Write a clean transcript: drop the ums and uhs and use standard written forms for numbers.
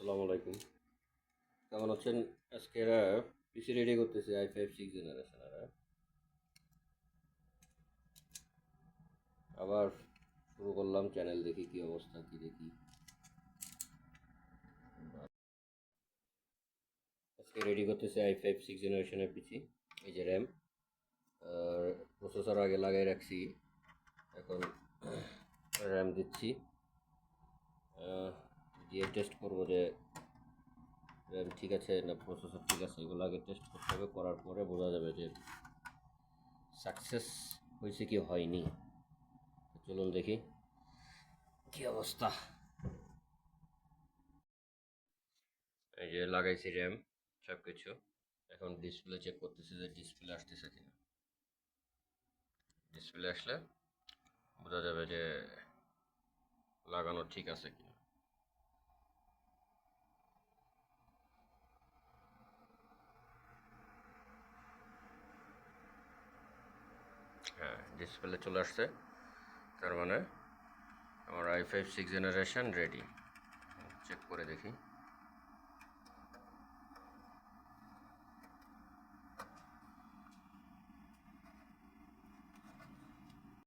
আসসালামু আলাইকুম। কেমন আছেন? আজকে পিসি রেডি করতেছি i5 6 জেনারেশন আবার শুরু করলাম চ্যানেল দেখি কি অবস্থা কি দেখি। আজকে রেডি করতেছি i5 6 জেনারেশনের পিসি। এই যে র্যাম আর প্রসেসর আগে লাগাই রাখছি, এখন র্যাম দিচ্ছি, দিয়ে টেস্ট করবো যে র্যাম ঠিক আছে না প্রসেসর ঠিক আছে। এগুলো আগে টেস্ট করতে হবে, করার পরে বোঝা যাবে যে সাকসেস হয়েছে কি হয়নি। চলুন দেখি কি অবস্থা। এই যে লাগাইছি র্যাম সব কিছু, এখন ডিসপ্লে চেক করতেছি যে ডিসপ্লে আসতেছে কিনা। ডিসপ্লে আসলে বোঝা যাবে যে লাগানো ঠিক আছে কিনা। হ্যাঁ, ডিসপ্লে চলে আসছে, তার মানে আমার i5 6 জেনারেশন রেডি। চেক করে দেখি।